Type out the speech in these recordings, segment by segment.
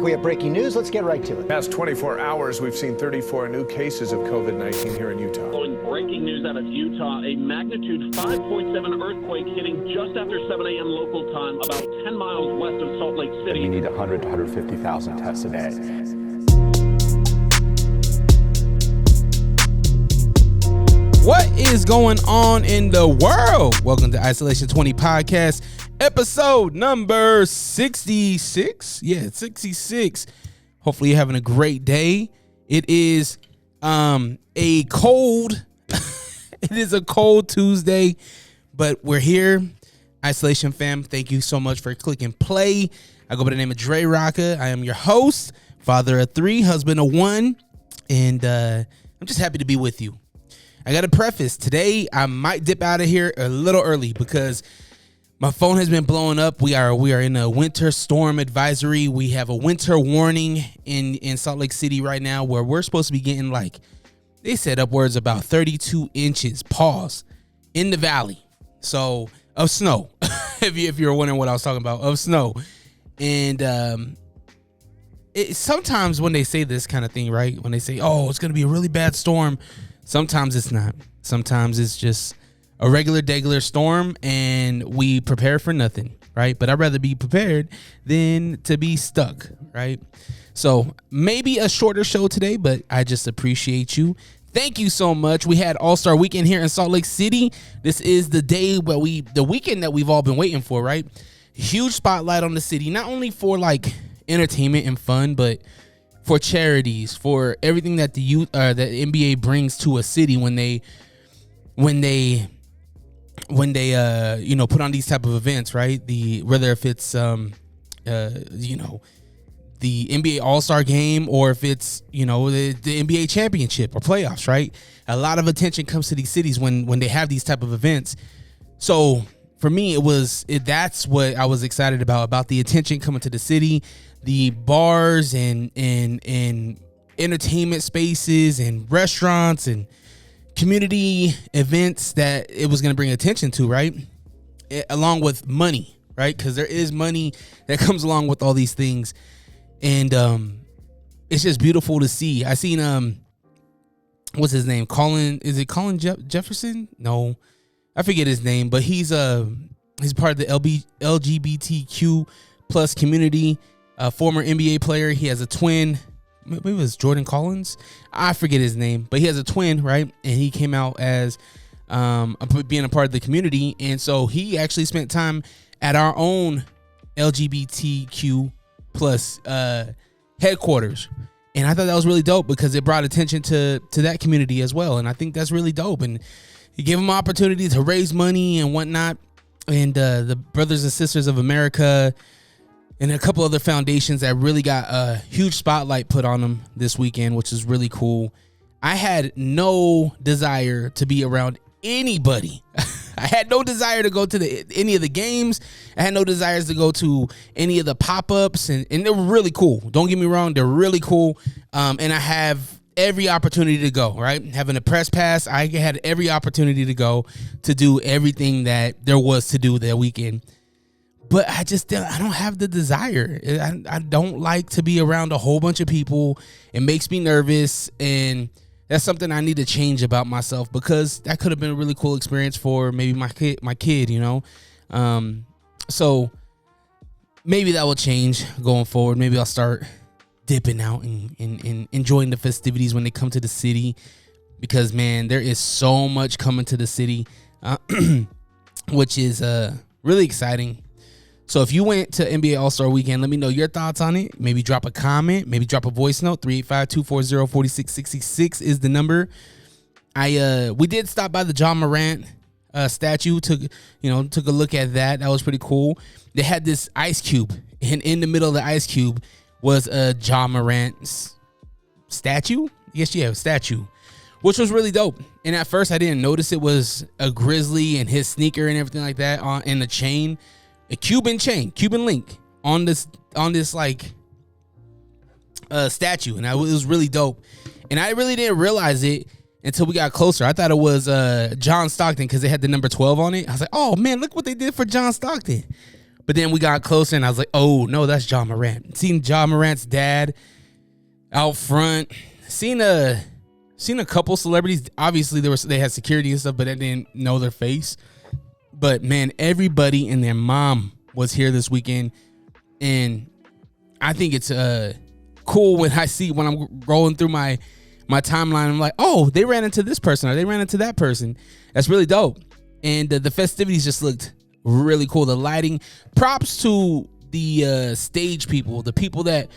We have breaking news. Let's get right to it. Past 24 hours, we've seen 34 new cases of COVID-19 here in Utah. Following breaking news out of Utah, a magnitude 5.7 earthquake hitting just after 7 a.m. local time, about 10 miles west of Salt Lake City. We need 100 to 150,000 tests a day. What is going on in the world? Welcome to Isolation 20 Podcast, episode number 66. Yeah, it's 66. Hopefully you're having a great day. It is a cold Tuesday, but we're here. Isolation fam, thank you so much for clicking play. I go by the name of DreRawka. I am your host, father of 3, husband of 1, and I'm just happy to be with you. I got to preface, today I might dip out of here a little early because my phone has been blowing up. We are in a winter storm advisory. We have a winter warning in Salt Lake City right now where we're supposed to be getting, like, they said upwards about 32 inches, in the valley. So, of snow, if you're wondering what I was talking about, of snow. And sometimes when they say this kind of thing, right, when they say, oh, it's going to be a really bad storm, sometimes it's not. Sometimes it's just a regular storm and we prepare for nothing, right? But I'd rather be prepared than to be stuck, right? So maybe a shorter show today, but I just appreciate you. Thank you so much. We had All-Star Weekend here in Salt Lake City. This is the day where the weekend that we've all been waiting for, right? Huge spotlight on the city, not only for like entertainment and fun, but for charities, for everything that the NBA brings to a city when they put on these type of events, right? Whether if it's the NBA All-Star Game or if it's the NBA championship or playoffs, right? A lot of attention comes to these cities when they have these type of events. So for me, that's what I was excited about the attention coming to the city. The bars and entertainment spaces and restaurants and community events that it was going to bring attention to, right? Along with money, right? Because there is money that comes along with all these things. And it's just beautiful to see. I seen, what's his name? Is it Colin Jefferson? No, I forget his name, but he's part of the LGBTQ plus community. A former NBA player. He has a twin. Maybe it was Jordan Collins. I forget his name, but he has a twin, right? And he came out as being a part of the community. And so he actually spent time at our own LGBTQ plus headquarters. And I thought that was really dope because it brought attention to that community as well. And I think that's really dope. And he gave them opportunity to raise money and whatnot. And the Brothers and Sisters of America and a couple other foundations that really got a huge spotlight put on them this weekend, which is really cool. I had no desire to be around anybody. I had no desire to go to any of the games. I had no desires to go to any of the pop-ups, and they were really cool. Don't get me wrong, they're really cool. And I have every opportunity to go, right? Having a press pass, I had every opportunity to go to do everything that there was to do that weekend. But I don't have the desire. I don't like to be around a whole bunch of people. It makes me nervous, and that's something I need to change about myself because that could have been a really cool experience for maybe my kid, So maybe that will change going forward. Maybe I'll start dipping out and enjoying the festivities when they come to the city because, man, there is so much coming to the city, which is really exciting. So if you went to NBA All-Star Weekend, let me know your thoughts on it. Maybe drop a comment. Maybe drop a voice note. 385-240-4666 is the number. We did stop by the John Morant statue. Took a look at that. That was pretty cool. They had this ice cube, and in the middle of the ice cube was a John Morant statue. Yes, yeah, statue, which was really dope. And at first, I didn't notice it was a Grizzly and his sneaker and everything like that in the chain. A Cuban link on this like statue, and it was really dope. And I really didn't realize it until we got closer. I thought it was John Stockton because they had the number 12 on it. I was like, oh man, look what they did for John Stockton. But then we got closer and I was like, oh no, that's John Morant. Seeing John Morant's dad out front, seen a couple celebrities. Obviously they had security and stuff, but I didn't know their face. But man, everybody and their mom was here this weekend, and I think it's cool when I'm rolling through my timeline. I'm like, oh, they ran into this person or they ran into that person. That's really dope. And the festivities just looked really cool. The lighting, props to the stage people, the people that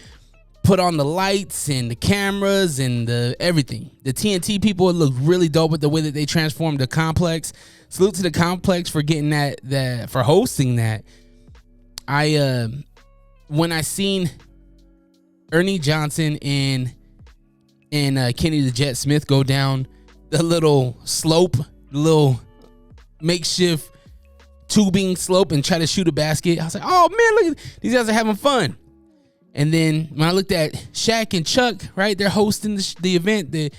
put on the lights and the cameras and the everything. The TNT people, it looked really dope with the way that they transformed the complex. Salute to the complex for getting that for hosting that. When I seen Ernie Johnson and Kenny the Jet Smith go down the little slope, little makeshift tubing slope and try to shoot a basket, I was like, oh man, look, these guys are having fun. And then when I looked at Shaq and Chuck, right, they're hosting the event, the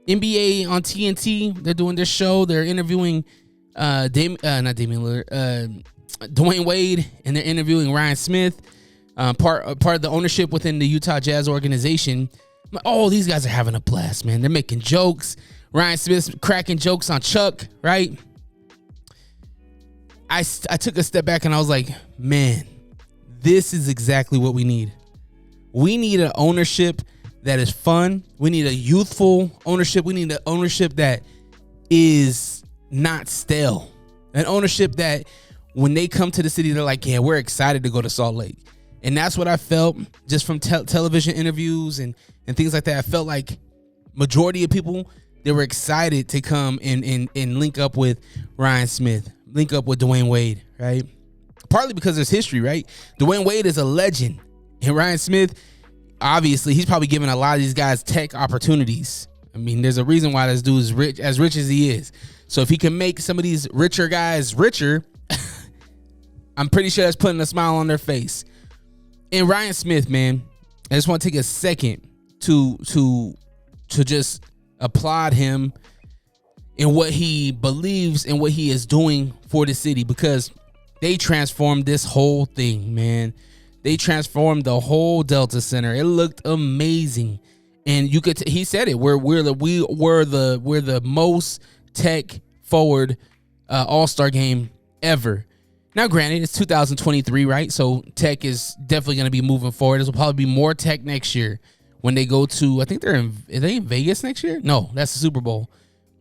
NBA on TNT. They're doing their show. They're interviewing Dwayne Wade, and they're interviewing Ryan Smith, part of the ownership within the Utah Jazz organization. I'm like, oh, these guys are having a blast, man. They're making jokes. Ryan Smith's cracking jokes on Chuck, right? I took a step back and I was like, man, this is exactly what we need. We need an ownership that is fun. We need a youthful ownership. We need an ownership that is not stale. An ownership that when they come to the city, they're like, yeah, we're excited to go to Salt Lake. And that's what I felt just from television interviews and things like that. I felt like majority of people, they were excited to come and link up with Ryan Smith, link up with Dwayne Wade, right? Partly because there's history, right? Dwayne Wade is a legend. And Ryan Smith, obviously, he's probably giving a lot of these guys tech opportunities. I mean, there's a reason why this dude is rich as he is. So if he can make some of these richer guys richer, I'm pretty sure that's putting a smile on their face. And Ryan Smith, man, I just want to take a second to just applaud him in what he believes and what he is doing for the city, because they transformed this whole thing, man. They transformed the whole Delta Center. It looked amazing, and you could. He said it. We're the most tech forward All-Star game ever. Now, granted, it's 2023, right? So tech is definitely going to be moving forward. This will probably be more tech next year when they go to. I think are they in Vegas next year? No, that's the Super Bowl.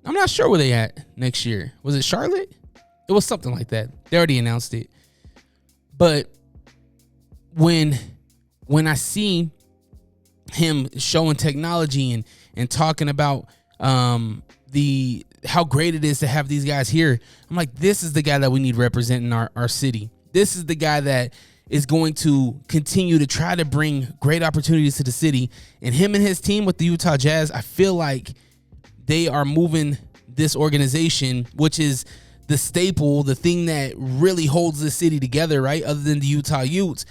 I'm not sure where they at next year. Was it Charlotte? It was something like that. They already announced it, but. When I see him showing technology and talking about how great it is to have these guys here, I'm like, this is the guy that we need representing our city. This is the guy that is going to continue to try to bring great opportunities to the city. And him and his team with the Utah Jazz, I feel like they are moving this organization, which is the staple, the thing that really holds the city together, right? Other than the Utah Utes.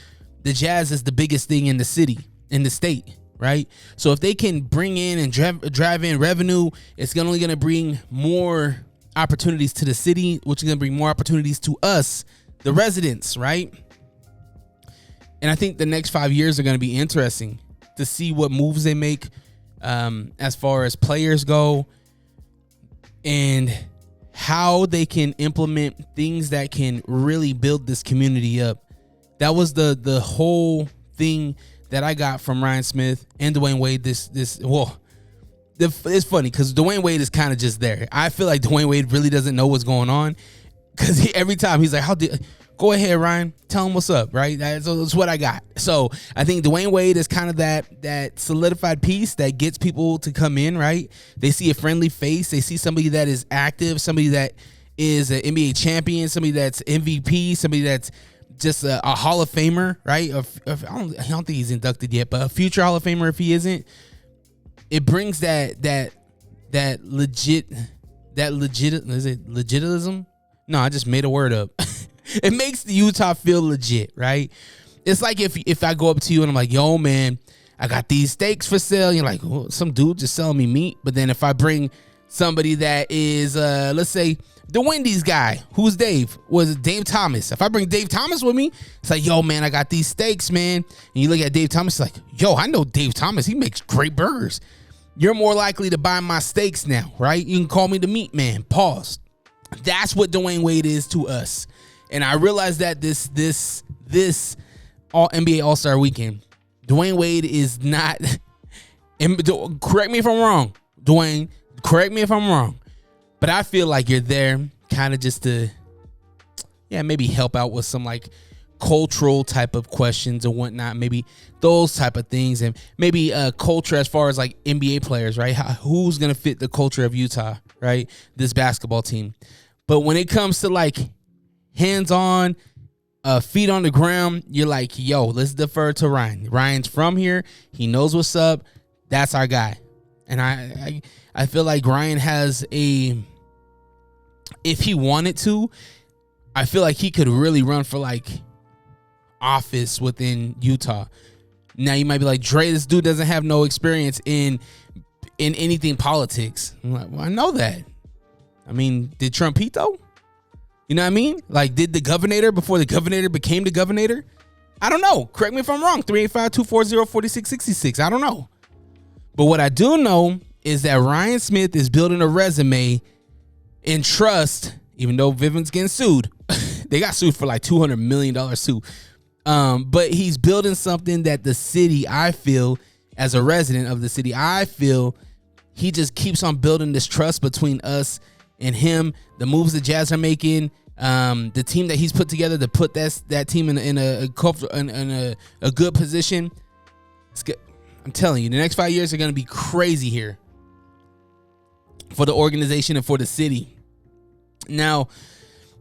The Jazz is the biggest thing in the city, in the state, right? So if they can bring in and drive in revenue, it's only going to bring more opportunities to the city, which is going to bring more opportunities to us, the residents, right? And I think the next 5 years are going to be interesting to see what moves they make as far as players go and how they can implement things that can really build this community up. That was the whole thing that I got from Ryan Smith and Dwayne Wade. It's funny because Dwayne Wade is kind of just there. I feel like Dwayne Wade really doesn't know what's going on because every time he's like, go ahead, Ryan, tell him what's up, right? That's what I got. So I think Dwayne Wade is kind of that solidified piece that gets people to come in, right? They see a friendly face. They see somebody that is active, somebody that is an NBA champion, somebody that's MVP, somebody that's just a Hall of Famer, right? I don't think he's inducted yet, but a future Hall of Famer if he isn't. It brings that legitimism? No, I just made a word up. It makes the Utah feel legit, right? It's like if I go up to you and I'm like, yo, man, I got these steaks for sale. You're like, oh, some dude just selling me meat. But then if I bring somebody that is, let's say, the Wendy's guy. Who's Dave? Was Dave Thomas. If I bring Dave Thomas with me, it's like, yo, man, I got these steaks, man. And you look at Dave Thomas, it's like, yo, I know Dave Thomas. He makes great burgers. You're more likely to buy my steaks now, right? You can call me the meat man. Pause. That's what Dwayne Wade is to us. And I realized that this all NBA All-Star weekend, Dwayne Wade is not, correct me if I'm wrong, Dwayne, correct me if I'm wrong, but I feel like you're there kind of just to, maybe help out with some like cultural type of questions and whatnot, maybe those type of things, and maybe culture as far as like NBA players, right? Who's going to fit the culture of Utah, right? This basketball team. But when it comes to like hands-on, feet on the ground, you're like, yo, let's defer to Ryan. Ryan's from here. He knows what's up. That's our guy. And I feel like Ryan has if he wanted to, I feel like he could really run for like office within Utah. Now you might be like, Dre, this dude doesn't have no experience in anything politics. I'm like, well, I know that. I mean, did Trumpito? You know what I mean? Like, did the governor before the governor became the governor? I don't know. Correct me if I'm wrong. 385-240-4666. I don't know. But what I do know is that Ryan Smith is building a resume in trust, even though Vivint's getting sued. They got sued for like $200 million suit. But he's building something that the city, I feel, as a resident of the city, I feel he just keeps on building this trust between us and him. The moves the Jazz are making, the team that he's put together to put that team in a good position. It's good. I'm telling you, the next 5 years are going to be crazy here for the organization and for the city. Now,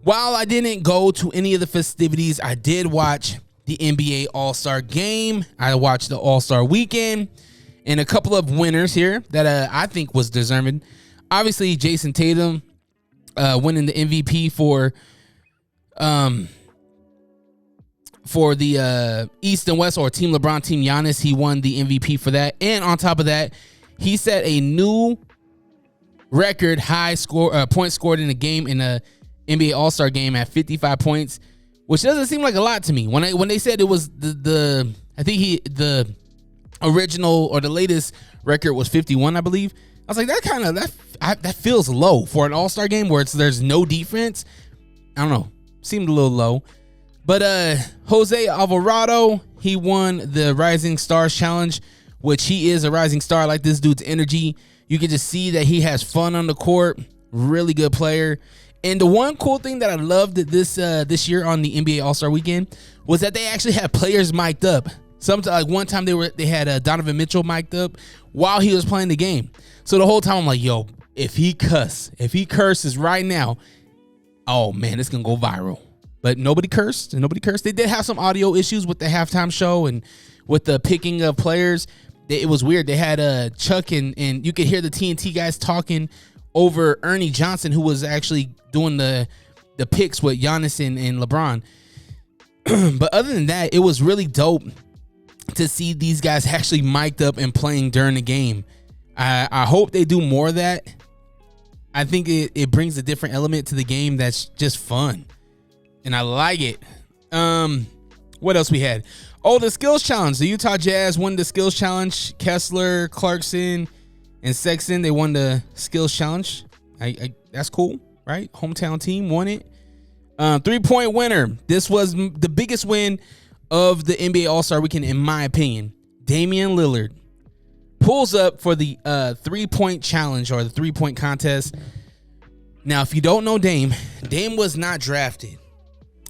while I didn't go to any of the festivities, I did watch the NBA All-Star Game. I watched the All-Star Weekend and a couple of winners here that I think was deserving. Obviously, Jason Tatum winning the MVP for the East and West, or Team LeBron, Team Giannis. He won the MVP for that. And on top of that, he set a new record high points scored in a game in a NBA All-Star game at 55 points, which doesn't seem like a lot to me. When they said it was the original or the latest record was 51, I believe. I was like, that feels low for an All-Star game where there's no defense. I don't know, seemed a little low. But Jose Alvarado, he won the Rising Stars Challenge, which he is a rising star. I like this dude's energy. You can just see that he has fun on the court. Really good player. And the one cool thing that I loved this year on the NBA All-Star Weekend was that they actually had players mic'd up. Like one time they had Donovan Mitchell mic'd up while he was playing the game. So the whole time I'm like, yo, if he curses right now, oh man, it's gonna go viral. But nobody cursed. They did have some audio issues with the halftime show and with the picking of players. It was weird. They had Chuck and you could hear the TNT guys talking over Ernie Johnson, who was actually doing the picks with Giannis and LeBron. But other than that, it was really dope to see these guys actually mic'd up and playing during the game. I hope they do more of that. I think it brings a different element to the game that's just fun. And I like it. What else we had? Oh, the skills challenge. The Utah Jazz won the skills challenge. Kessler, Clarkson, and Sexton, they won the skills challenge. That's cool, right? Hometown team won it. 3-point winner. This was the biggest win of the NBA All-Star Weekend, in my opinion. Damian Lillard pulls up for the 3-point challenge, or the 3-point contest. Now, if you don't know Dame was not drafted.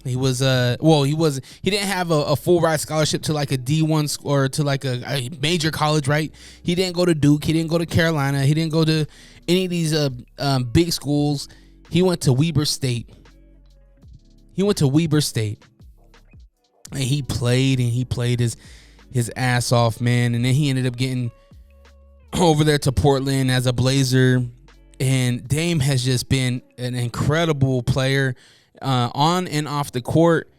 He was he didn't have a full ride scholarship to like a D1 or to like a major college, right? He didn't go to Duke, he didn't go to Carolina, he didn't go to any of these big schools. He went to Weber State. And he played his ass off, man. And then he ended up getting over there to Portland as a Blazer. And Dame has just been an incredible player on and off the court.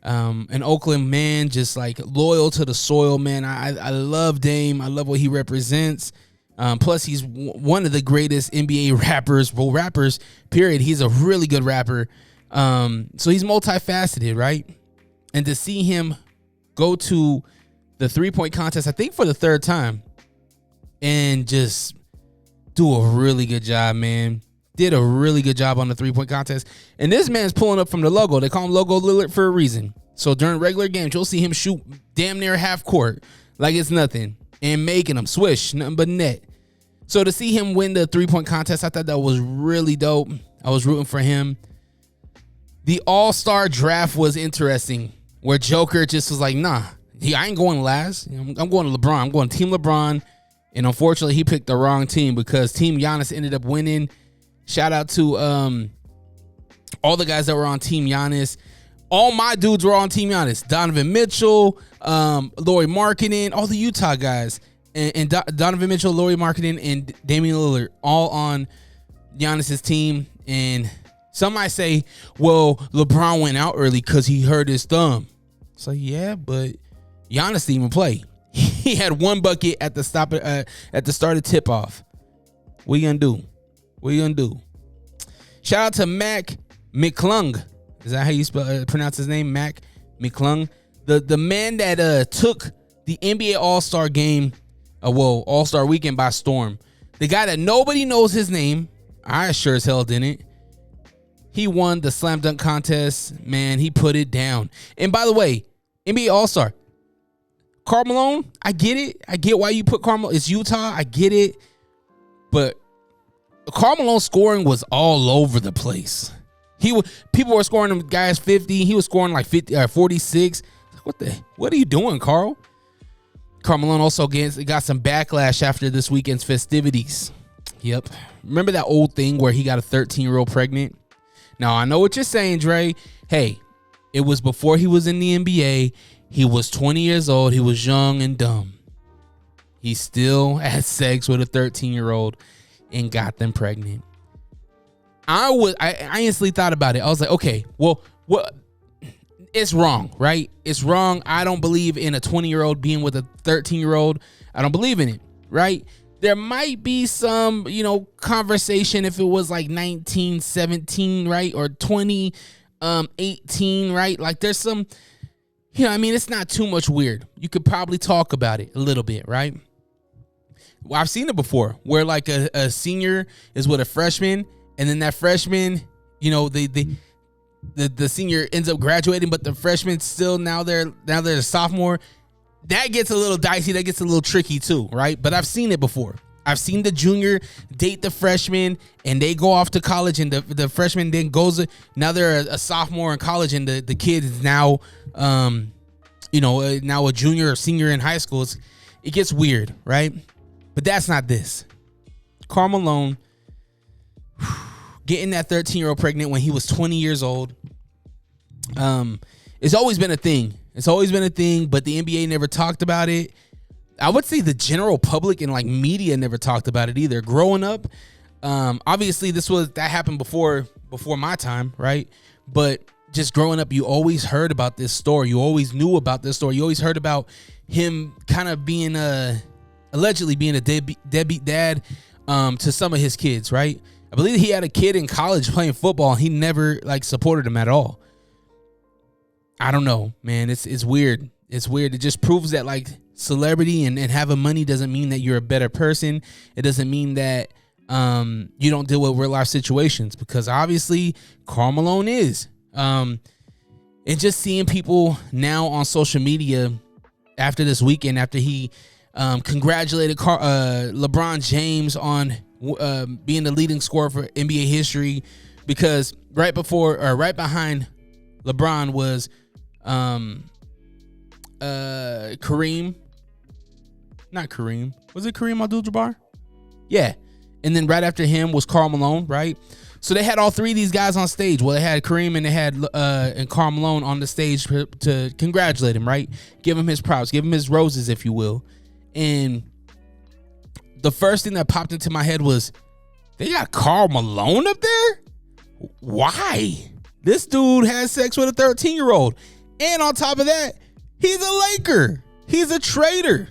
An Oakland man, just like loyal to the soil, man. I love Dame. I love what he represents. Plus, he's one of the greatest NBA rappers, period. He's a really good rapper. So he's multifaceted, right? And to see him go to the 3-point contest, I think for the third time, and just do a really good job, man. Did a really good job on the 3-point contest. And this man's pulling up from the logo. They call him Logo Lillard for a reason. So during regular games, you'll see him shoot damn near half court like it's nothing and making them swish, nothing but net. So to see him win the 3-point contest, I thought that was really dope. I was rooting for him. The All-Star draft was interesting, where Joker just was like, nah, I ain't going last. I'm going to LeBron. I'm going Team LeBron. And unfortunately, he picked the wrong team because Team Giannis ended up winning. Shout out to all the guys that were on Team Giannis. All my dudes were on Team Giannis. Donovan Mitchell, Lauri Markkanen, all the Utah guys. And Donovan Mitchell, Lauri Markkanen, and Damian Lillard all on Giannis's team. And some might say, well, LeBron went out early because he hurt his thumb. It's like, yeah, but Giannis didn't even play. He had one bucket at the start of tip-off. What you gonna do? Shout out to Mac McClung. Is that how you pronounce his name? Mac McClung. The man that took the NBA All-Star game, All-Star weekend by storm. The guy that nobody knows his name. I sure as hell didn't. He won the slam dunk contest. Man, he put it down. And by the way, NBA All-Star. Karl Malone, I get it. I get why you put Karl Malone. It's Utah. I get it. But Karl Malone scoring was all over the place. People were scoring them guys 50. He was scoring like 46. What are you doing, Karl? Karl Malone also got some backlash after this weekend's festivities. Yep. Remember that old thing where he got a 13-year-old pregnant? Now, I know what you're saying, Dre. Hey, it was before he was in the NBA. He was 20 years old. He was young and dumb. He still had sex with a 13-year-old and got them pregnant. I instantly thought about it. I was like, okay, well, what? It's wrong, right? It's wrong. I don't believe in a 20-year-old being with a 13-year-old. I don't believe in it, right? There might be some, conversation if it was like 1917, right? Or 2018, right? Like there's some, it's not too much weird. You could probably talk about it a little bit, right? Well, I've seen it before where like a senior is with a freshman, and then that freshman, the senior ends up graduating, but the freshman still now they're a sophomore. That gets a little dicey. That gets a little tricky too, right? But I've seen it before. I've seen the junior date the freshman, and they go off to college, and the freshman then goes. Now they're a sophomore in college, and the kid is now, now a junior or senior in high school. It gets weird, right? But that's not this. Karl Malone getting that 13-year-old pregnant when he was 20 years old. It's always been a thing. It's always been a thing, but the NBA never talked about it. I would say the general public and like media never talked about it either. Growing up, obviously that happened before my time, right? But just growing up, you always heard about this story. You always knew about this story. You always heard about him kind of being allegedly being a deadbeat dad to some of his kids, right? I believe he had a kid in college playing football, and he never like supported him at all. I don't know, man. It's weird. It's weird. It just proves that like celebrity and having money doesn't mean that you're a better person. It doesn't mean that you don't deal with real life situations, because obviously Karl Malone is. And just seeing people now on social media after this weekend, after he congratulated LeBron James on being the leading scorer for NBA history, because right behind LeBron was Kareem. Not Kareem. Was it Kareem Abdul-Jabbar? Yeah. And then right after him was Karl Malone, right? So they had all three of these guys on stage. Well, they had Kareem and they had and Karl Malone on the stage to congratulate him, right? Give him his props, give him his roses, if you will. And the first thing that popped into my head was, they got Karl Malone up there? Why? This dude has sex with a 13-year-old. And on top of that, he's a Laker. He's a traitor.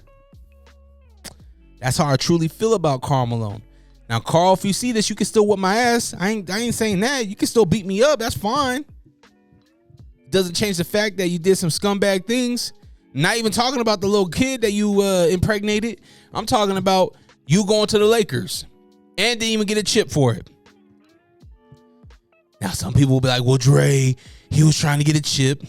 That's how I truly feel about Karl Malone. Now, Karl, if you see this, you can still whip my ass. I ain't saying that. You can still beat me up. That's fine. Doesn't change the fact that you did some scumbag things. Not even talking about the little kid that you impregnated. I'm talking about you going to the Lakers and didn't even get a chip for it. Now, some people will be like, well, Dre, he was trying to get a chip.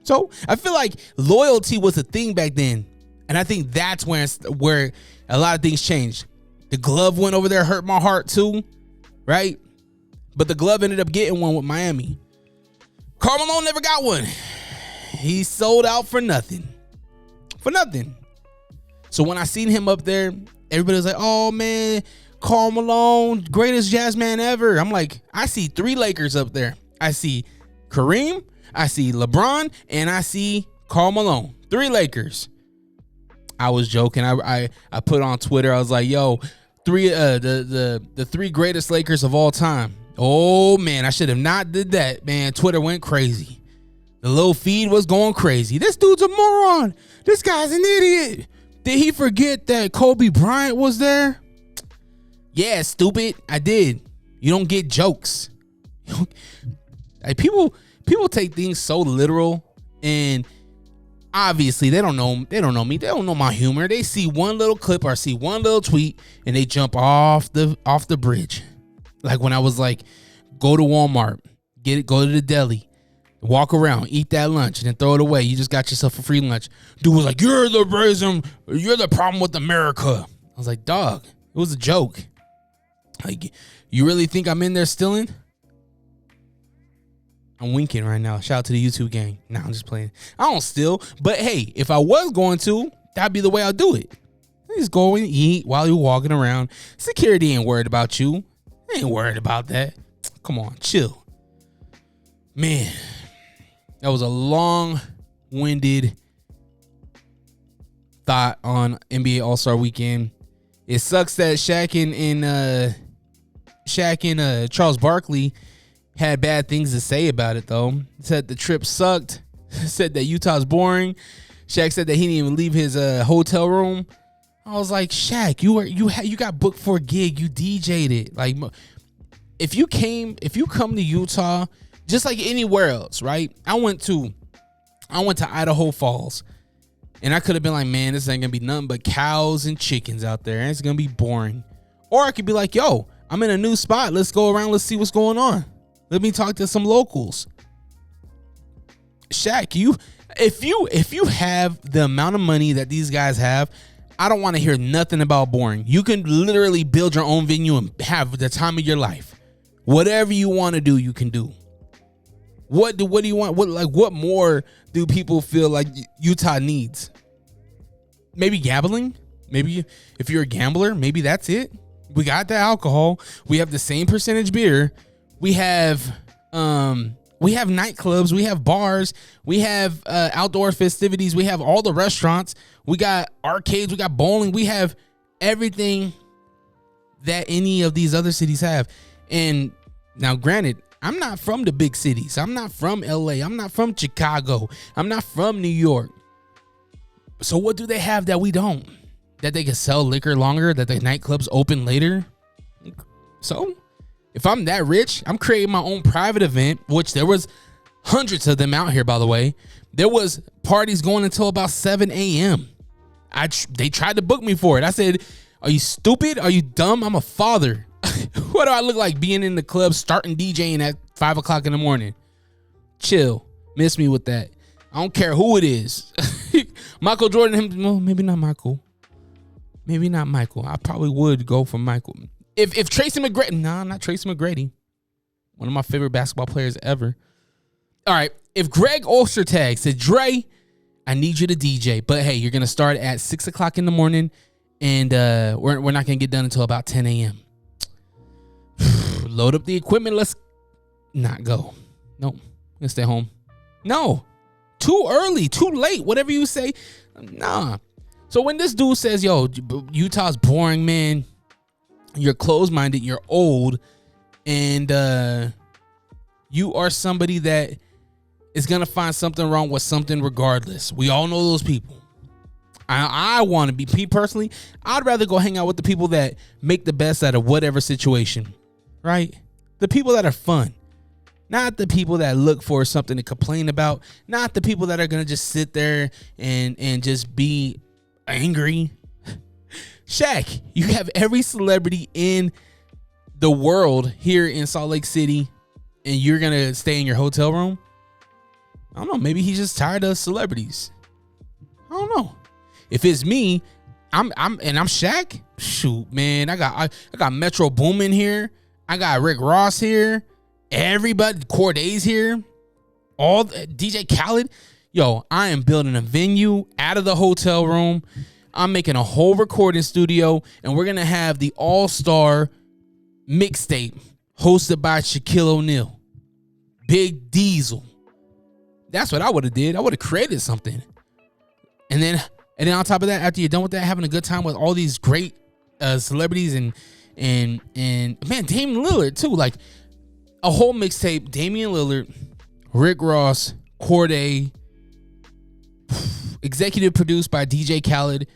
So I feel like loyalty was a thing back then. And I think that's where a lot of things changed. The glove went over there, hurt my heart too, right? But the glove ended up getting one with Miami. Karl Malone never got one. He sold out for nothing. For nothing. So when I seen him up there, everybody was like, oh man, Karl Malone, greatest jazz man ever. I'm like, I see 3 Lakers up there. I see Kareem, I see LeBron, and I see Karl Malone. 3 Lakers. I was joking. I put on Twitter, I was like, yo, the 3 greatest Lakers of all time. Oh man, I should have not did that. Man, Twitter went crazy. The little feed was going crazy. This dude's a moron. This guy's an idiot. Did he forget that Kobe Bryant was there? Yeah, stupid. I did. You don't get jokes. Like, people take things so literal, and obviously they don't know me. They don't know my humor. They see one little clip or see one little tweet and they jump off the bridge. Like when I was like, go to Walmart, go to the deli, walk around, eat that lunch, and then throw it away. You just got yourself a free lunch. Dude was like, you're the problem with America. I was like, dog, it was a joke. Like, you really think I'm in there stealing? I'm winking right now. Shout out to the YouTube gang. Nah, I'm just playing. I don't steal, but hey, if I was going to, that'd be the way I'll do it. Just go and eat while you're walking around. Security ain't worried about you. They ain't worried about that. Come on, chill. Man, that was a long-winded thought on NBA All-Star Weekend. It sucks that Shaq and Charles Barkley had bad things to say about it, though. Said the trip sucked. Said that Utah's boring. Shaq said that he didn't even leave his hotel room. I was like, Shaq, you got booked for a gig. You DJ'd it. Like, if you come to Utah, just like anywhere else, right? I went to Idaho Falls, and I could have been like, man, this ain't gonna be nothing but cows and chickens out there, and it's gonna be boring. Or I could be like, yo, I'm in a new spot. Let's go around. Let's see what's going on. Let me talk to some locals. Shaq, if you have the amount of money that these guys have, I don't want to hear nothing about boring. You can literally build your own venue and have the time of your life. Whatever you want to do, you can do. What do you want? What more do people feel like Utah needs? Maybe gambling. Maybe if you're a gambler, maybe that's it. We got the alcohol. We have the same percentage beer. We have nightclubs. We have bars. We have outdoor festivities. We have all the restaurants. We got arcades. We got bowling. We have everything that any of these other cities have. And now, granted, I'm not from the big cities. I'm not from LA. I'm not from Chicago. I'm not from New York. So what do they have that we don't? That they can sell liquor longer? That the nightclubs open later? So if I'm that rich, I'm creating my own private event, which there was hundreds of them out here, by the way. There was parties going until about 7 a.m. They tried to book me for it. I said, are you stupid? Are you dumb? I'm a father. What do I look like being in the club starting DJing at 5 o'clock in the morning? Chill. Miss me with that. I don't care who it is. Michael Jordan, maybe not Michael. Maybe not Michael. I probably would go for Michael. If Tracy McGrady, not Tracy McGrady. One of my favorite basketball players ever. All right. If Greg Ostertag said, Dre, I need you to DJ, but hey, you're going to start at 6 o'clock in the morning, and we're not going to get done until about 10 a.m. Load up the equipment. Let's not go. Nope. I'm going to stay home. No. Too early. Too late. Whatever you say. Nah. So when this dude says, yo, Utah's boring, man, you're closed-minded, you're old, and you are somebody that is going to find something wrong with something regardless. We all know those people. I want to be, me personally, I'd rather go hang out with the people that make the best out of whatever situation, right? The people that are fun, not the people that look for something to complain about, not the people that are going to just sit there and just be angry. Shaq, you have every celebrity in the world here in Salt Lake City, and you're going to stay in your hotel room? I don't know. Maybe he's just tired of celebrities. I don't know. If it's me, I'm Shaq. Shoot, man, I got Metro Boomin here. I got Rick Ross here. Everybody, Corday's here. All DJ Khaled. Yo, I am building a venue out of the hotel room. I'm making a whole recording studio, and we're gonna have the all-star mixtape hosted by Shaquille O'Neal, Big Diesel. That's what I would have did. I would have created something, and then on top of that, after you're done with that, having a good time with all these great celebrities and man, Damian Lillard too. Like a whole mixtape, Damian Lillard, Rick Ross, Corday, executive produced by DJ Khaled,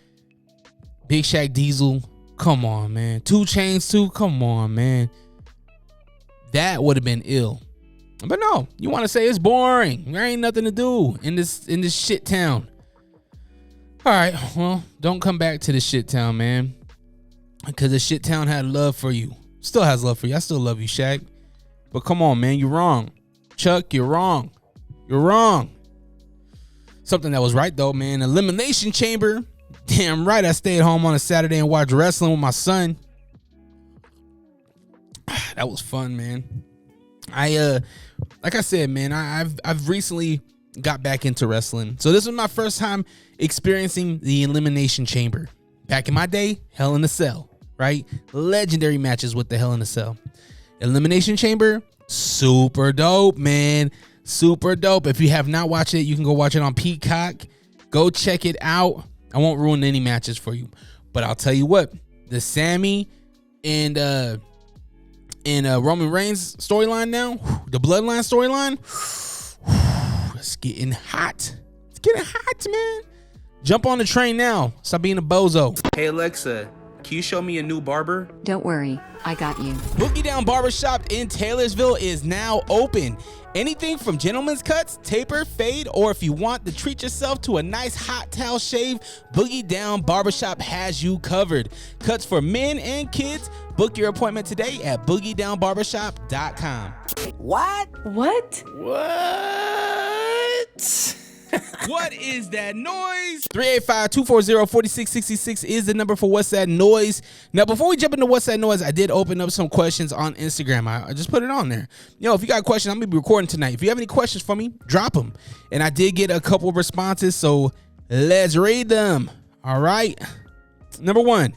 Big Shaq Diesel. Come on, man. 2 Chainz too. Come on, man. That would have been ill. But no, you want to say it's boring. There ain't nothing to do in this shit town. All right, well, don't come back to the shit town, man, because the shit town had love for you. Still has love for you. I still love you, Shaq. But come on, man, you're wrong. Chuck, you're wrong. You're wrong. Something that was right though, man. Elimination Chamber. Damn right, I stayed home on a Saturday and watched wrestling with my son. That was fun, man. Like I said, man, I've recently got back into wrestling. So this was my first time experiencing the Elimination Chamber. Back in my day, Hell in a Cell, right? Legendary matches with the Hell in a Cell. Elimination Chamber, super dope, man. Super dope. If you have not watched it, you can go watch it on Peacock. Go check it out. I won't ruin any matches for you, but I'll tell you what, the Sammy and Roman Reigns storyline now, the Bloodline storyline, it's getting hot. It's getting hot, man. Jump on the train now. Stop being a bozo. Hey Alexa, can you show me a new barber? Don't worry, I got you. Boogie Down Barbershop in Taylorsville is now open. Anything from gentleman's cuts, taper, fade, or if you want to treat yourself to a nice hot towel shave, Boogie Down Barbershop has you covered. Cuts for men and kids. Book your appointment today at boogiedownbarbershop.com. What? What is that noise? 385-240-4666 is the number for What's That Noise. Now, before we jump into What's That Noise, I did open up some questions on Instagram. I just put it on there. Yo, if you got a question, I'm going to be recording tonight. If you have any questions for me, drop them. And I did get a couple of responses, so let's read them. All right. Number 1,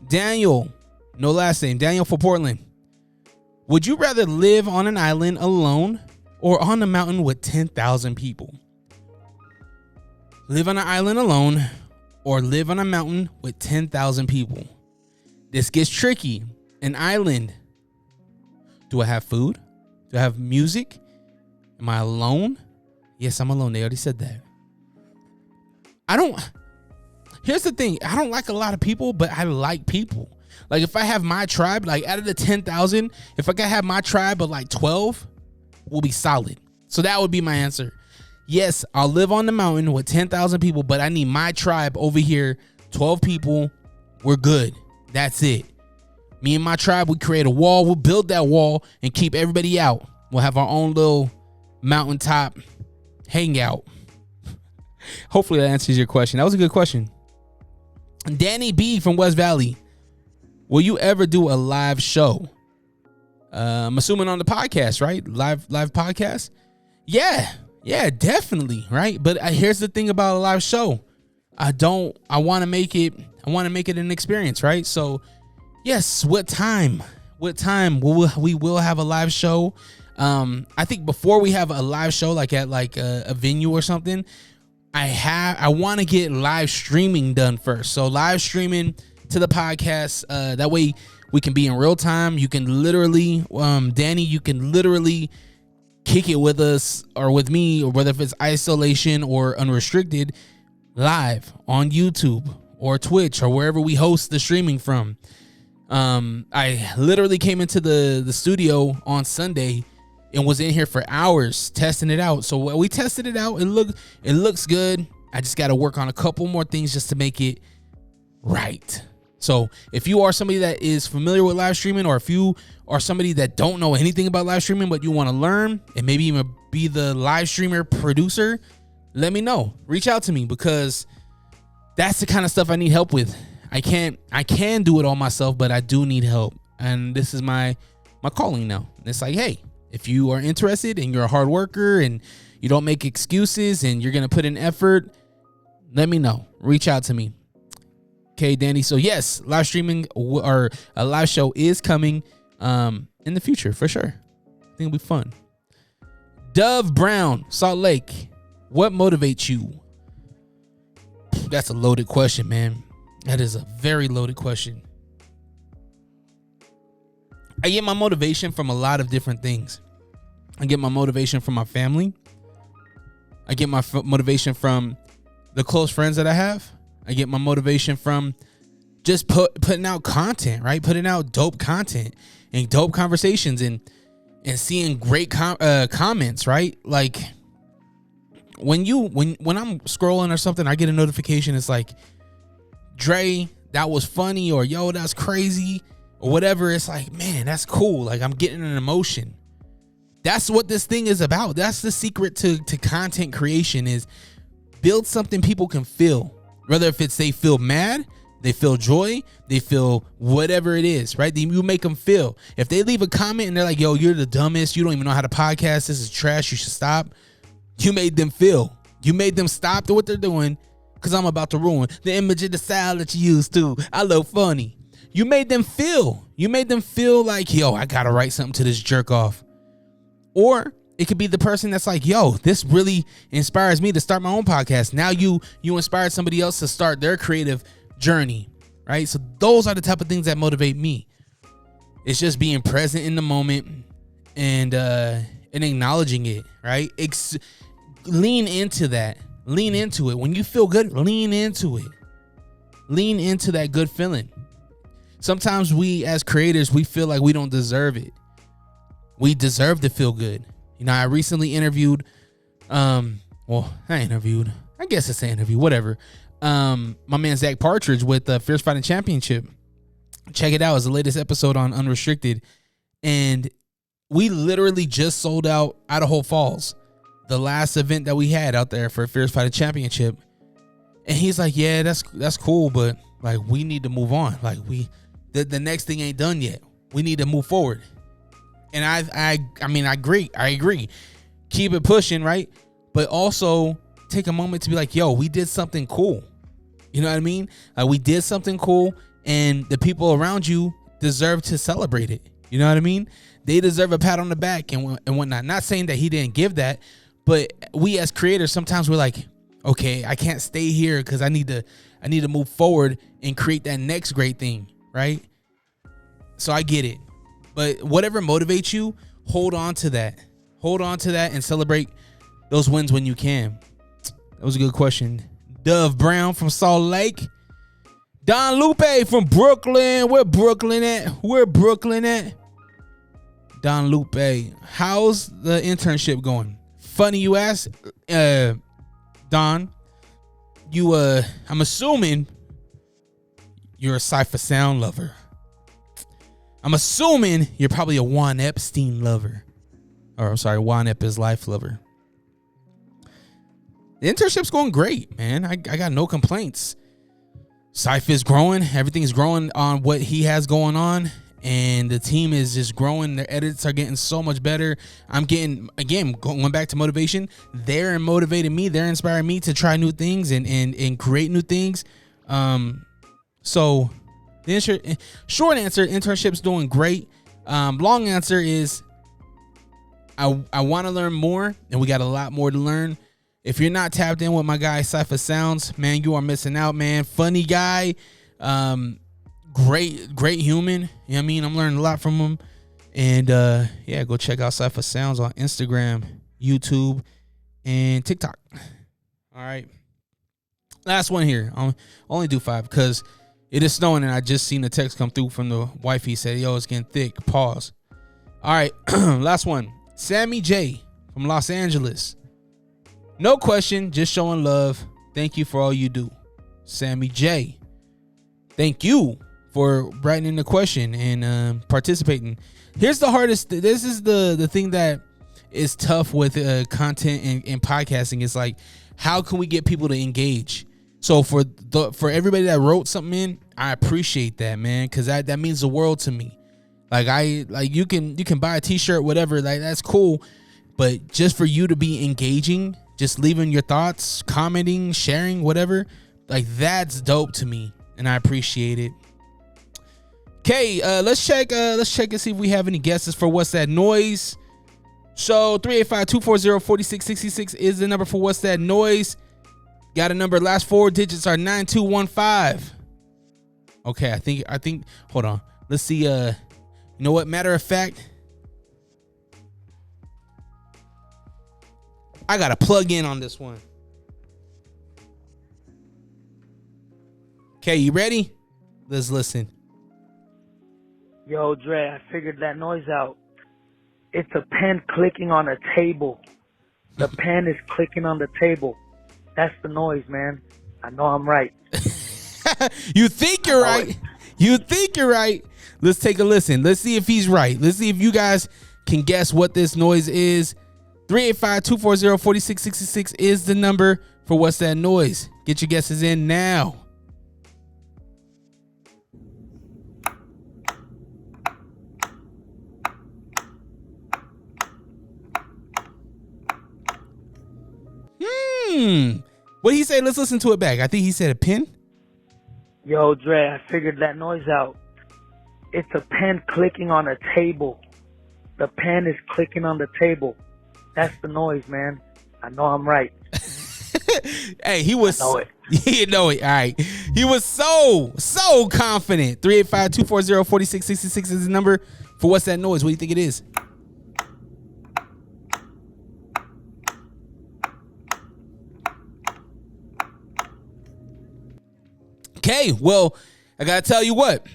Daniel. No last name. Daniel for Portland. Would you rather live on an island alone or on a mountain with 10,000 people? Live on an island alone or live on a mountain with 10,000 people. This gets tricky. An island. Do I have food? Do I have music? Am I alone? Yes, I'm alone. They already said that. Here's the thing. I don't like a lot of people, but I like people. Like if I have my tribe, like out of the 10,000, if I can have my tribe of like 12, we'll be solid. So that would be my answer. Yes, I'll live on the mountain with 10,000 people, but I need my tribe over here, 12 people. We're good. That's it. Me and my tribe, we create a wall. We'll build that wall and keep everybody out. We'll have our own little mountaintop hangout. Hopefully that answers your question. That was a good question. Danny B from West Valley. Will you ever do a live show? I'm assuming on the podcast, right? Live podcast? Yeah, definitely, right? But here's the thing about a live show. I want to make it an experience, right? So, yes, what time we will have a live show. I think before we have a live show, like at a venue or something, I want to get live streaming done first. So live streaming to the podcast. That way we can be in real time. You can literally, Danny, you can literally kick it with us or with me, or whether if it's isolation or unrestricted, live on YouTube or Twitch or wherever we host the streaming from. I literally came into the studio on Sunday and was in here for hours testing it out. So we tested it out. It looks good. I just got to work on a couple more things just to make it right. So if you are somebody that is familiar with live streaming, or if you are somebody that don't know anything about live streaming but you want to learn and maybe even be the live streamer producer, let me know. Reach out to me, because that's the kind of stuff I need help with. I can do it all myself, but I do need help. And this is my calling now. It's like, hey, if you are interested and you're a hard worker and you don't make excuses and you're going to put in effort, let me know. Reach out to me. Okay, Danny. So yes, live streaming or a live show is coming in the future for sure. I think it'll be fun. Dove Brown, Salt Lake. What motivates you? That's a loaded question, man. That is a very loaded question. I get my motivation from a lot of different things. I get my motivation from my family. I get my motivation from the close friends that I have. I get my motivation from just putting out content, right? Putting out dope content and dope conversations and seeing great comments, right? Like when I'm scrolling or something, I get a notification. It's like, Dre, that was funny, or yo, that's crazy, or whatever. It's like, man, that's cool. Like, I'm getting an emotion. That's what this thing is about. That's the secret to content creation, is build something people can feel. Whether if it's they feel mad, they feel joy, they feel whatever it is, right? You make them feel. If they leave a comment and they're like, yo, you're the dumbest, you don't even know how to podcast, this is trash, you should stop. You made them feel. You made them stop to what they're doing, because I'm about to ruin the image of the style that you used to. I look funny. You made them feel. You made them feel like, yo, I got to write something to this jerk off. Or it could be the person that's like, yo, this really inspires me to start my own podcast. Now you inspired somebody else to start their creative journey, right? So those are the type of things that motivate me. It's just being present in the moment and acknowledging it, right? Lean into that. Lean into it. When you feel good, lean into it. Lean into that good feeling. Sometimes we as creators, we feel like we don't deserve it. We deserve to feel good. You know, I recently interviewed, I guess it's an interview, whatever. My man Zach Partridge with the Fierce Fighting Championship. Check it out. It's the latest episode on Unrestricted. And we literally just sold out Idaho Falls, the last event that we had out there for Fierce Fighting Championship. And he's like, yeah, that's cool, but like, we need to move on. Like, the next thing ain't done yet. We need to move forward. And I agree. Keep it pushing, right? But also take a moment to be like, yo, we did something cool. You know what I mean? We did something cool, and the people around you deserve to celebrate it. You know what I mean? They deserve a pat on the back and whatnot. Not saying that he didn't give that, but we as creators, sometimes we're like, okay, I can't stay here because I need to move forward and create that next great thing, right? So I get it. But whatever motivates you, hold on to that. Hold on to that and celebrate those wins when you can. That was a good question. Dove Brown from Salt Lake. Don Lupe from Brooklyn. Where Brooklyn at? Don Lupe. How's the internship going? Funny you ask. Don, I'm assuming you're a Cypher Sound lover. I'm assuming you're probably a Juan Epstein lover. Or I'm sorry, Juan Ep is life lover. The internship's going great, man. I got no complaints. Cypher's growing. Everything's growing on what he has going on. And the team is just growing. Their edits are getting so much better. I'm getting, again, going back to motivation. They're motivating me. They're inspiring me to try new things and create new things. So the short answer, internship's doing great. Long answer is I want to learn more, and we got a lot more to learn. If you're not tapped in with my guy Cypher Sounds, man, you are missing out, man. Funny guy, great human. You know what I mean? I'm learning a lot from him. And yeah, go check out Cypher Sounds on Instagram, YouTube, and TikTok. All right. Last one here. I'll only do 5 because it is snowing and I just seen a text come through from the wifey. Said, yo, it's getting thick. Pause. All right. Last one. Sammy J from Los Angeles. No question. Just showing love. Thank you for all you do. Sammy J. Thank you for writing the question and participating. Here's the hardest. This is the thing that is tough with content and podcasting. It's like, how can we get people to engage? So for everybody that wrote something in, I appreciate that, man, because that means the world to me. Like you can buy a t-shirt, whatever, like that's cool, but just for you to be engaging, just leaving your thoughts, commenting, sharing, whatever, like that's dope to me, and I appreciate it. Okay, let's check and see if we have any guesses for What's That Noise. So 385-240-4666 is the number for What's That Noise. Got a number, last 4 digits are 9215. Okay, I think hold on. Let's see, you know what? Matter of fact, I gotta plug in on this one. Okay, you ready? Let's listen. Yo, Dre, I figured that noise out. It's a pen clicking on a table. The pen is clicking on the table. That's the noise, man. I know I'm right. You think you're right. You think you're right. Let's take a listen. Let's see if he's right. Let's see if you guys can guess what this noise is. 385-240-4666 is the number for What's That Noise. Get your guesses in now. What did he say? Let's listen to it back. I think he said a pen. Yo, Dre, I figured that noise out. It's a pen clicking on a table. The pen is clicking on the table. That's the noise, man. I know I'm right. Hey, he was. I know it. You know it. All right. He was so confident. 385-240-4666 is the number for What's That Noise. What do you think it is? Okay, well, I gotta tell you what,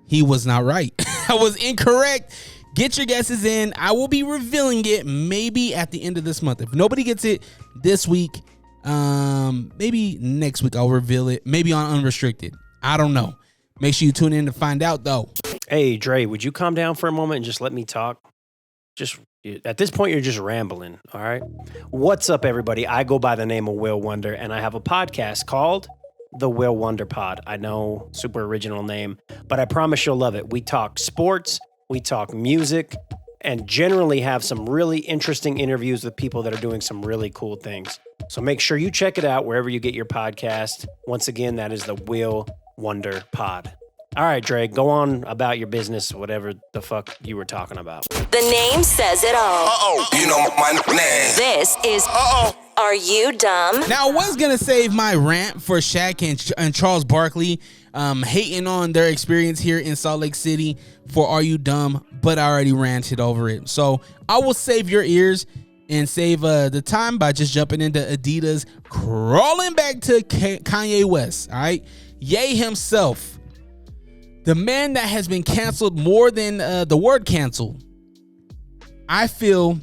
he was not right. I was incorrect. Get your guesses in. I will be revealing it maybe at the end of this month. If nobody gets it this week, maybe next week I'll reveal it. Maybe on Unrestricted. I don't know. Make sure you tune in to find out, though. Hey, Dre, would you calm down for a moment and just let me talk? Just at this point, you're just rambling, all right? What's up, everybody? I go by the name of Will Wonder, and I have a podcast called The Will Wonder Pod. I know, super original name, but I promise you'll love it. We talk sports, we talk music, and generally have some really interesting interviews with people that are doing some really cool things. So make sure you check it out wherever you get your podcast. Once again, that is The Will Wonder Pod. All right, Dre, go on about your business, whatever the fuck you were talking about. The name says it all. Uh-oh, you know my name. This is Are You Dumb? Now, I was going to save my rant for Shaq and Charles Barkley, hating on their experience here in Salt Lake City for Are You Dumb, but I already ranted over it. So I will save your ears and save the time by just jumping into Adidas, crawling back to Kanye West, all right? Ye himself, the man that has been canceled more than the word canceled. I feel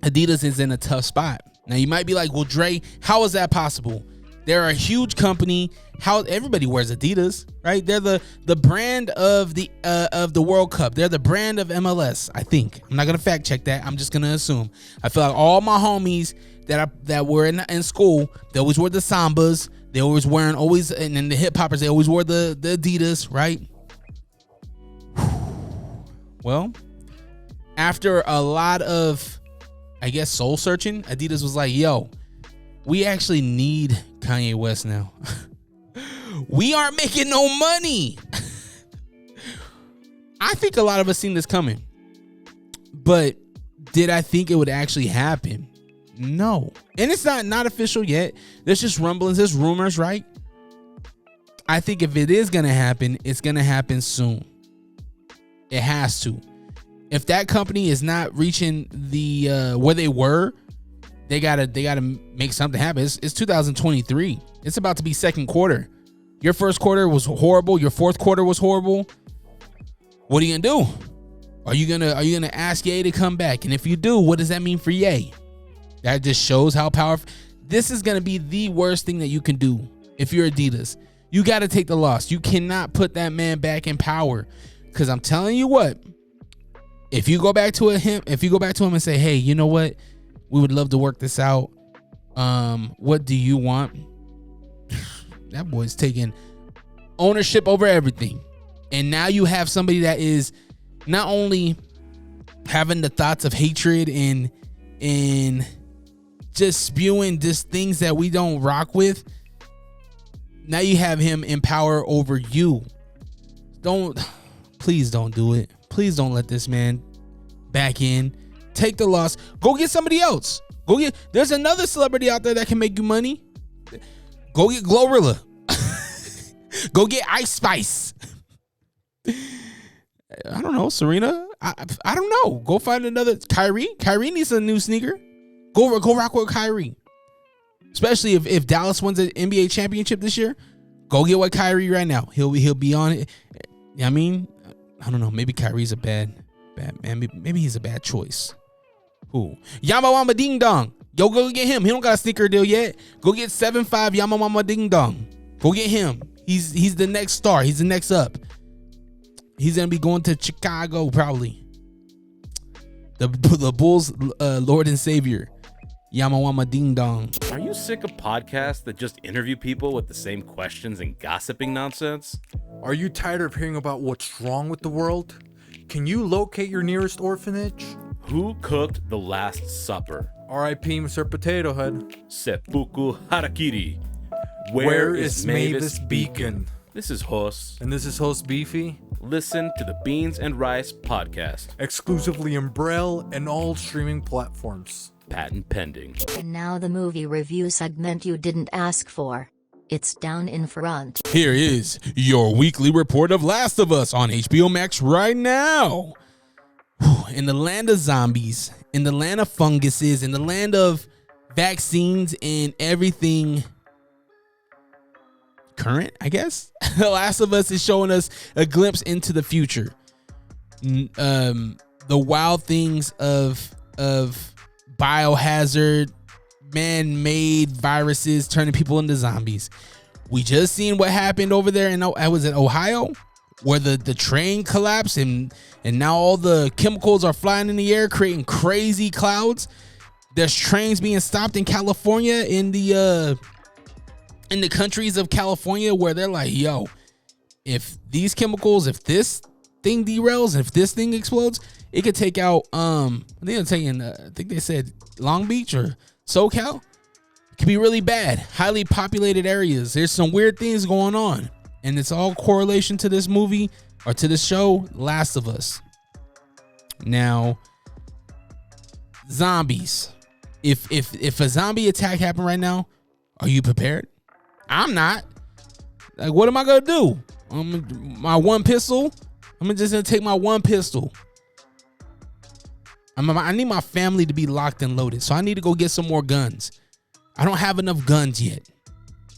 Adidas is in a tough spot. Now, you might be like, well, Dre, how is that possible? They're a huge company. How everybody wears Adidas, right? They're the brand of the World Cup. They're the brand of MLS, I think. I'm not going to fact check that. I'm just going to assume. I feel like all my homies that were in school, they always wore the Sambas. They always and then the hip hoppers, they always wore the Adidas, right? Well, after a lot of, I guess, soul searching, Adidas was like, yo, we actually need Kanye West now. We aren't making no money. I think a lot of us seen this coming. But did I think it would actually happen? No. And it's not official yet. There's just rumblings, there's rumors, right? I think if it is going to happen, it's going to happen soon. It has to. If that company is not reaching the where they were, they gotta make something happen. It's 2023. It's about to be second quarter. Your first quarter was horrible. Your fourth quarter was horrible. What are you gonna do? Are you gonna ask Ye to come back? And if you do, what does that mean for Ye? That just shows how powerful. This is gonna be the worst thing that you can do if you're Adidas. You got to take the loss. You cannot put that man back in power, because I'm telling you what. If you go back to him and say, hey, you know what? We would love to work this out. What do you want? That boy's taking ownership over everything. And now you have somebody that is not only having the thoughts of hatred and just spewing just things that we don't rock with. Now you have him in power over you. Please don't do it. Please don't let this man back in. Take the loss. Go get somebody else. There's another celebrity out there that can make you money. Go get Glorilla. Go get Ice Spice. I don't know, Serena. I don't know. Go find another Kyrie. Kyrie needs a new sneaker. Go rock with Kyrie. Especially if Dallas wins an NBA championship this year. Go get with Kyrie right now. He'll be on it. I mean, I don't know. Maybe Kyrie's a bad man. Maybe he's a bad choice. Who? Yama Wama Ding Dong. Yo, go get him. He don't got a sneaker deal yet. Go get 7'5" Yama Wama Ding Dong. Go get him. He's the next star. He's the next up. He's gonna be going to Chicago probably. The Bulls, Lord and Savior, Yama Wama Ding Dong. Are you sick of podcasts that just interview people with the same questions and gossiping nonsense? Are you tired of hearing about what's wrong with the world? Can you locate your nearest orphanage? Who cooked the Last Supper? R.I.P. Mr. Potato Head. Seppuku Harakiri. Where is Mavis Beacon? This is Hos. And this is Host Beefy. Listen to the Beans and Rice podcast. Exclusively in Braille and all streaming platforms. Patent pending. And now the movie review segment you didn't ask for. It's down in front. Here is your weekly report of Last of Us on HBO Max right now. In the land of zombies, in the land of funguses, in the land of vaccines and everything current, I guess. The Last of Us is showing us a glimpse into the future. The wild things of biohazard, man-made viruses turning people into zombies. We just seen what happened over there in Ohio, where the train collapsed and now all the chemicals are flying in the air, creating crazy clouds. There's trains being stopped in California, in the countries of California, where they're like, yo, if these chemicals, if this thing derails, if this thing explodes, it could take out I think they said Long Beach or SoCal. It could be really bad. Highly populated areas. There's some weird things going on. And it's all correlation to this movie or to this show, Last of Us. Now, zombies. If a zombie attack happened right now, are you prepared? I'm not. Like, what am I gonna do? My one pistol. I'm just gonna take my one pistol. I need my family to be locked and loaded, so I need to go get some more guns. I don't have enough guns yet.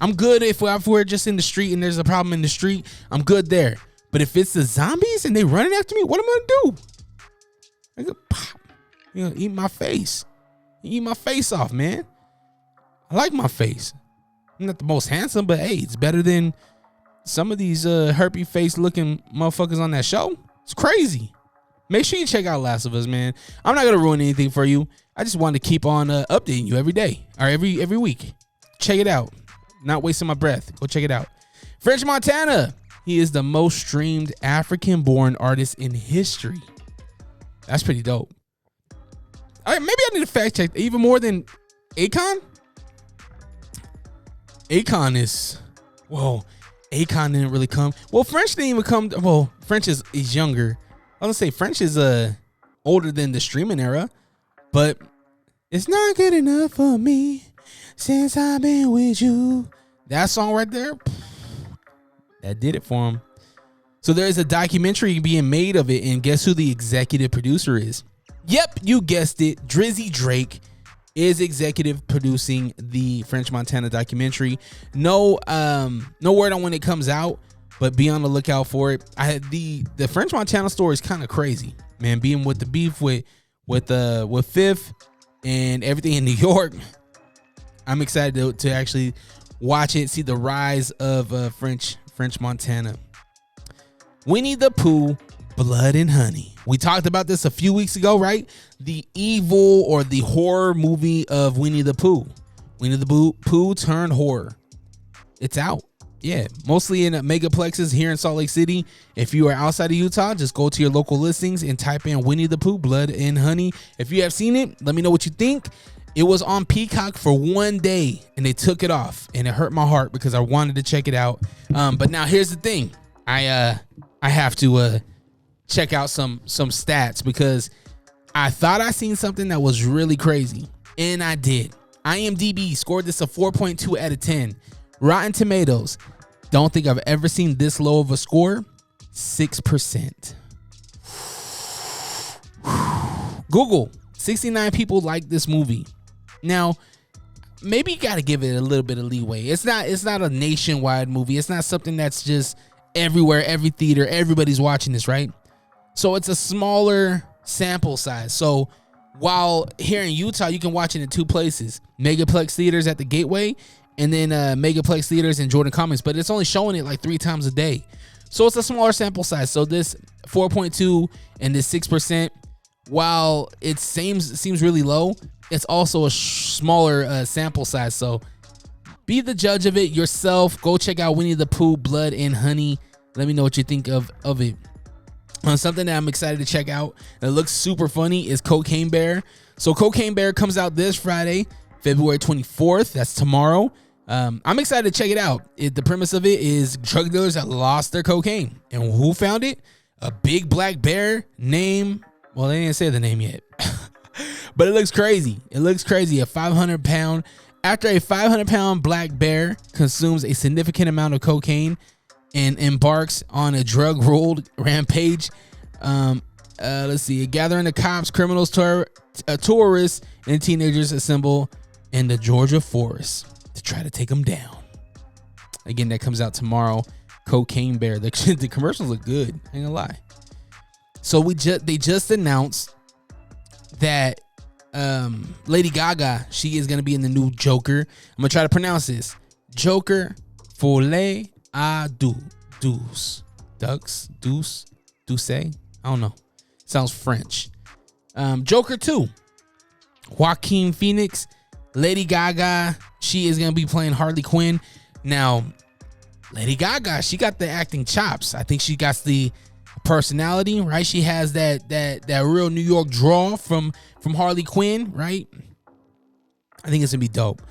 I'm good if we're just in the street and there's a problem in the street. I'm good there. But if it's the zombies and they running after me, what am I gonna do? I go pop. You know, eat my face. Eat my face off, man. I like my face. I'm not the most handsome, but hey, it's better than some of these herpy face looking motherfuckers on that show. It's crazy. Make sure you check out Last of Us, man. I'm not gonna ruin anything for you. I just wanted to keep on updating you every day or every week. Check it out. Not wasting my breath. Go check it out. French Montana. He is the most streamed African-born artist in history. That's pretty dope. All right, maybe I need to fact check even more than Akon. Akon is, whoa, Akon didn't really come. Well, French didn't even come. Well, French is younger. I was gonna say French is older than the streaming era, but it's not good enough for me since I've been with you. That song right there, that did it for him. So there is a documentary being made of it, and guess who the executive producer is? Yep, you guessed it, Drizzy Drake. is executive producing the French Montana documentary. No word on when it comes out, but be on the lookout for it. I had the French Montana story is kind of crazy, man. Being with the beef with Fifth and everything in New York, I'm excited to actually watch it, see the rise of French Montana. Winnie the Pooh, Blood and Honey. We talked about this a few weeks ago, right? The evil or the horror movie of Winnie the Pooh. Winnie the Pooh turned horror. It's out. Yeah, mostly in megaplexes here in Salt Lake City. If you are outside of Utah, just go to your local listings and type in Winnie the Pooh, Blood and Honey. If you have seen it, let me know what you think. It was on Peacock for one day and they took it off, and it hurt my heart because I wanted to check it out. But now here's the thing. I have to check out some stats because I thought I seen something that was really crazy, and I did. IMDb scored this a 4.2 out of 10. Rotten Tomatoes, don't think I've ever seen this low of a score, 6%. Google, 69 people like this movie. Now, maybe you got to give it a little bit of leeway. It's not a nationwide movie. It's not something that's just everywhere, every theater, everybody's watching this, right? So it's a smaller sample size. So while here in Utah, you can watch it in two places, Megaplex Theaters at the Gateway and then Megaplex Theaters in Jordan Commons, but it's only showing it like 3 times a day. So it's a smaller sample size. So this 4.2 and this 6%, while it seems really low, it's also a smaller sample size. So be the judge of it yourself. Go check out Winnie the Pooh, Blood and Honey. Let me know what you think of it. Something that I'm excited to check out that looks super funny is Cocaine Bear. So Cocaine Bear comes out this Friday, February 24th. That's tomorrow. I'm excited to check it out. The premise of it is drug dealers that lost their cocaine. And who found it? A big black bear named, well, they didn't say the name yet. But it looks crazy. It looks crazy. After a 500-pound black bear consumes a significant amount of cocaine and embarks on a drug-ruled rampage. Let's see. A gathering of cops, criminals, tourists, and teenagers assemble in the Georgia forest to try to take them down. Again, that comes out tomorrow. Cocaine Bear. The commercials look good. I ain't gonna lie. So they just announced that Lady Gaga, she is gonna be in the new Joker. I'm gonna try to pronounce this. Joker Folie à douce. I don't know. Sounds French. Joker 2. Joaquin Phoenix. Lady Gaga, she is gonna be playing Harley Quinn. Now, Lady Gaga, she got the acting chops. I think she got the personality, right? She has that real New York draw from Harley Quinn, right? I think it's gonna be dope.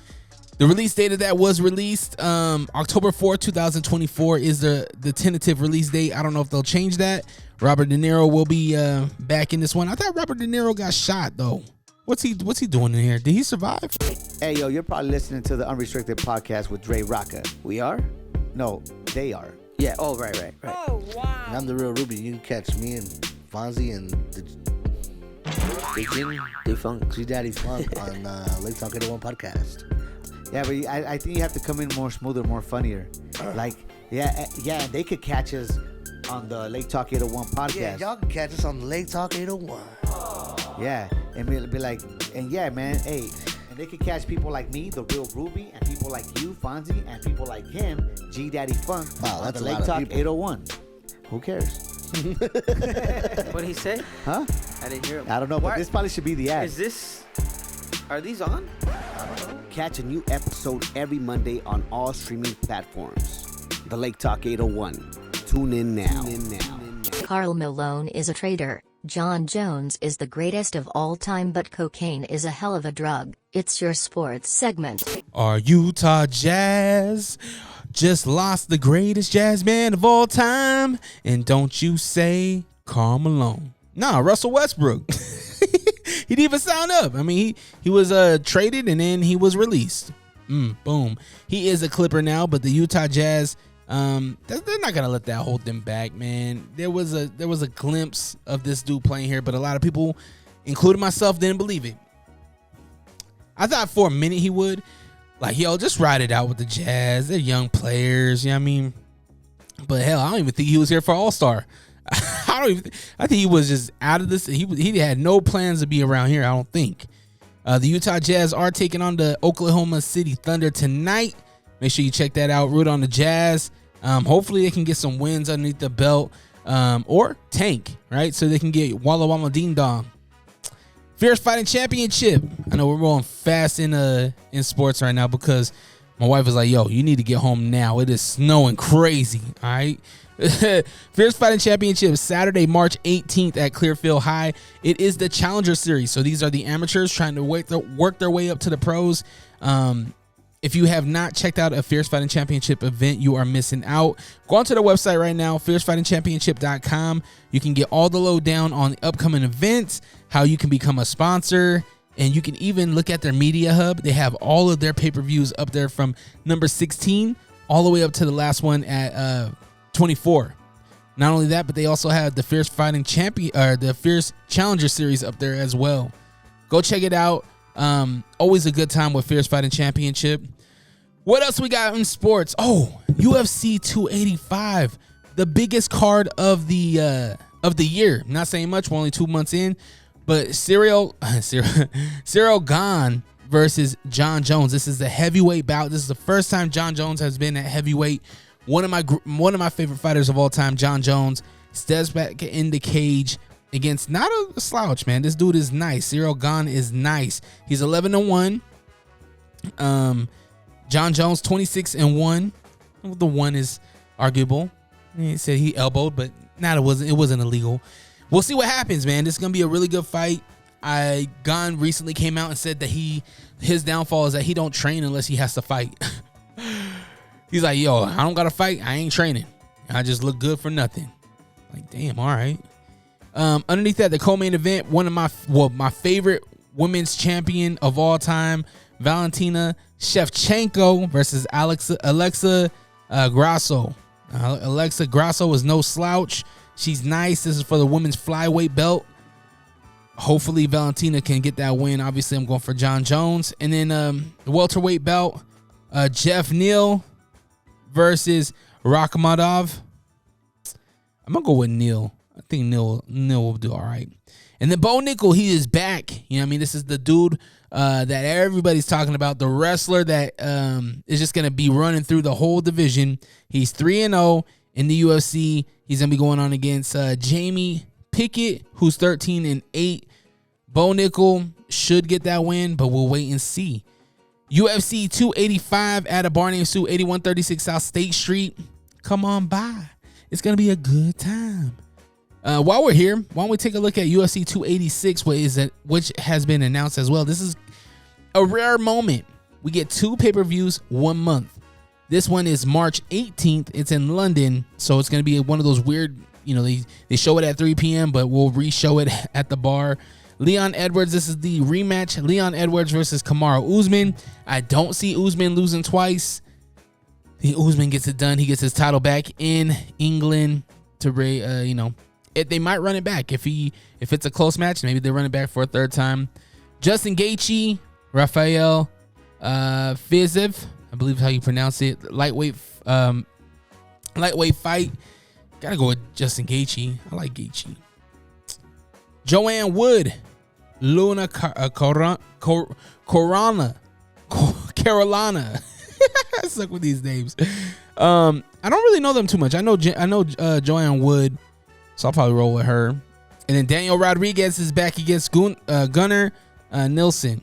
The release date of that was released October 4th, 2024 is the tentative release date. I don't know if they'll change that. Robert De Niro will be back in this one. I thought Robert De Niro got shot though. What's he doing in here? Did he survive? Hey yo, you're probably listening to the Unrestricted podcast with DreRawka. We are? No, they are. Yeah. Oh, right. Oh, wow. And I'm the real Ruby. You can catch me and Fonzie and the Funk. G Daddy Funk on Lake Talk 801 podcast. Yeah, but I think you have to come in more smoother, more funnier. Like, yeah, they could catch us on the Lake Talk 801 podcast. Yeah, y'all can catch us on the Lake Talk 801. Yeah, and it'll be like, and yeah, man, hey, and they could catch people like me, the real Ruby, and people like you, Fonzie, and people like him, G Daddy Funk, wow, on the Lake Talk 801. Who cares? What'd he say? Huh? I didn't hear him. I don't know, but this probably should be the ad. Are these on? Catch a new episode every Monday on all streaming platforms. The Lake Talk 801. Tune in now. Karl Malone is a traitor. John Jones is the greatest of all time, but cocaine is a hell of a drug. It's your sports segment. Our Utah Jazz just lost the greatest jazz man of all time. And don't you say Karl Malone. Nah, Russell Westbrook. He didn't even sound up. I mean, he was traded and then he was released. Boom. He is a Clipper now, but the Utah Jazz, they're not gonna let that hold them back, man. There was a glimpse of this dude playing here, but a lot of people, including myself, didn't believe it. I thought for a minute he would. Like, yo, just ride it out with the Jazz. They're young players, you know what I mean? But hell, I don't even think he was here for All-Star. I think he was just out of this. He had no plans to be around here, I don't think. The Utah Jazz are taking on the Oklahoma City Thunder tonight. Make sure you check that out. Root on the Jazz. Hopefully they can get some wins underneath the belt, or tank, right? So they can get Walla Walla Ding Dong. Fierce Fighting Championship. I know we're going fast in sports right now because my wife was like, yo, you need to get home now. It is snowing crazy. All right. Fierce Fighting Championship, Saturday, March 18th at Clearfield High. It is the Challenger Series. So these are the amateurs trying to work their way up to the pros. If you have not checked out a Fierce Fighting Championship event, you are missing out. Go onto the website right now, fiercefightingchampionship.com. You can get all the lowdown on the upcoming events, how you can become a sponsor, and you can even look at their media hub. They have all of their pay-per-views up there from number 16 all the way up to the last one at 24. Not only that, but they also have the Fierce Fighting Champion or the Fierce Challenger Series up there as well. Go check it out. Always a good time with Fierce Fighting Championship. What else we got in sports? Oh, UFC 285, the biggest card of the year. I'm not saying much. We're only 2 months in, but Cyril Gane versus John Jones. This is the heavyweight bout. This is the first time John Jones has been at heavyweight. One of my favorite fighters of all time, John Jones, steps back in the cage against not a slouch, man. This dude is nice. Cyril Gane is nice. He's 11-1. John Jones 26-1. The one is arguable. He said he elbowed, but it wasn't illegal. We'll see what happens, man. This is gonna be a really good fight. Gane recently came out and said that his downfall is that he don't train unless he has to fight. He's like, yo, I don't gotta fight. I ain't training. I just look good for nothing. Like, damn, all right. Underneath that, the co-main event, one of my favorite women's champion of all time, Valentina Shevchenko versus Alexa Grasso. Alexa Grasso is no slouch. She's nice. This is for the women's flyweight belt. Hopefully Valentina can get that win. Obviously, I'm going for John Jones. And then the welterweight belt, Jeff Neal versus Rakhmadov. I'm going to go with Neal. I think Neal will do all right. And then Bo Nickel, he is back. You know what I mean? This is the dude that everybody's talking about, the wrestler that is just going to be running through the whole division. He's 3-0 in the UFC. He's going to be going on against Jamie Pickett, who's 13-8. Bo Nickel should get that win, but we'll wait and see. UFC 285 at a bar named Sue, 8136 South State Street. Come on by. It's going to be a good time. While we're here, why don't we take a look at UFC 286, which has been announced as well. This is a rare moment. We get 2 pay-per-views 1 month. This one is March 18th. It's in London, so it's going to be one of those weird, they show it at 3 p.m., but we'll re-show it at the bar. Leon Edwards, this is the rematch. Leon Edwards versus Kamaru Usman. I don't see Usman losing twice. Usman gets it done. He gets his title back in England to they might run it back if it's a close match. Maybe they run it back for a third time. Justin Gaethje, Rafael Fiziev, I believe is how you pronounce it. Lightweight fight. Gotta go with Justin Gaethje. I like Gaethje. Joanne Wood, Luna Carolina. I suck with these names. I don't really know them too much. I know Joanne Wood, so I'll probably roll with her. And then Daniel Rodriguez is back against Gunnar Nilsson.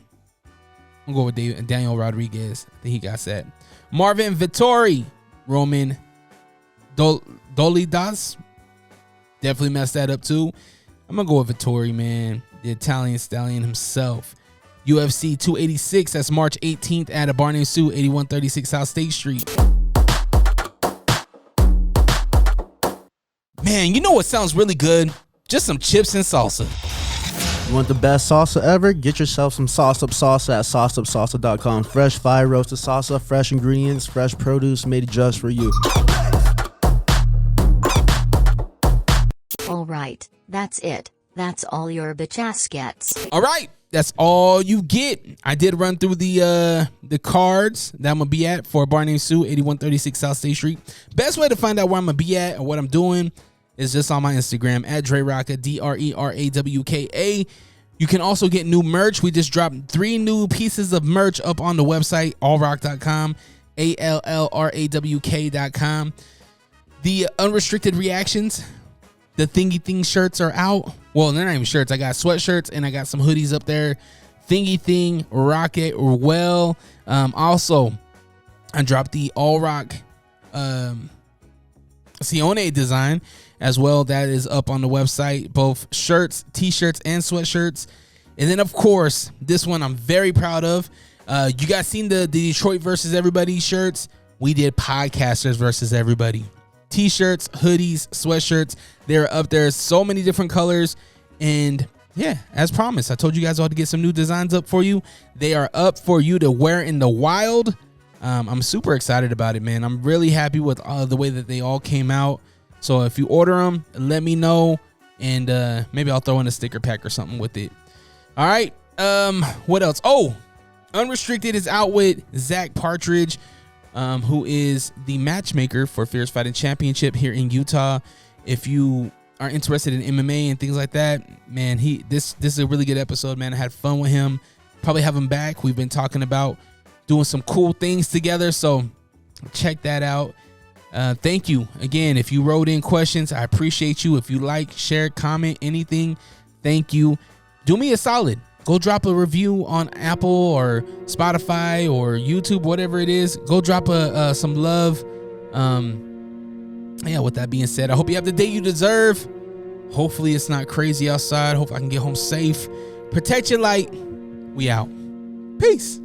I'm going to go with Daniel Rodriguez. I think he got set. Marvin Vettori, Roman Dolidas. Definitely messed that up too. I'm going to go with Vettori, man. The Italian stallion himself. UFC 286. That's March 18th at a bar named Sue, 8136 South State Street. Man, you know what sounds really good? Just some chips and salsa. You want the best salsa ever? Get yourself some Sauce Up Salsa at sauceupsalsa.com. Fresh fire roasted salsa, fresh ingredients, fresh produce made just for you. All right, that's it. That's all your bitch ass gets. All right, that's all you get. I did run through the cards that I'm gonna be at for Bar Named Sue, 8136 South State Street. Best way to find out where I'm gonna be at or what I'm doing is just on my Instagram at DreRawka, DreRawka. You can also get new merch. We just dropped 3 new pieces of merch up on the website, allrock.com, ALLRAWK.com. The unrestricted reactions, the Thingy Thing shirts are out. Well, they're not even shirts. I got sweatshirts and I got some hoodies up there. Thingy Thing, Rocket, or well. Also, I dropped the All Rock Sione design as well. That is up on the website. Both shirts, t-shirts, and sweatshirts. And then, of course, this one I'm very proud of. You guys seen the Detroit versus Everybody shirts? We did Podcasters versus Everybody. T-shirts, hoodies, sweatshirts. They're up there. So many different colors. And yeah, as promised, I told you guys all to get some new designs up for you. They are up for you to wear in the wild. I'm super excited about it, man. I'm really happy with the way that they all came out. So if you order them, let me know. And maybe I'll throw in a sticker pack or something with it. All right. What else? Oh, Unrestricted is out with Zach Partridge, who is the matchmaker for Fierce Fighting Championship here in Utah. If you are interested in MMA and things like that, man, this is a really good episode, man. I had fun with him. Probably have him back. We've been talking about doing some cool things together, so check that out. Thank you again. If you wrote in questions, I appreciate you. If you like, share, comment, anything, thank you. Do me a solid. Go drop a review on Apple or Spotify or YouTube, whatever it is. Go drop some love. Yeah, with that being said, I hope you have the day you deserve. Hopefully it's not crazy outside. Hope I can get home safe. Protect your light. We out. Peace.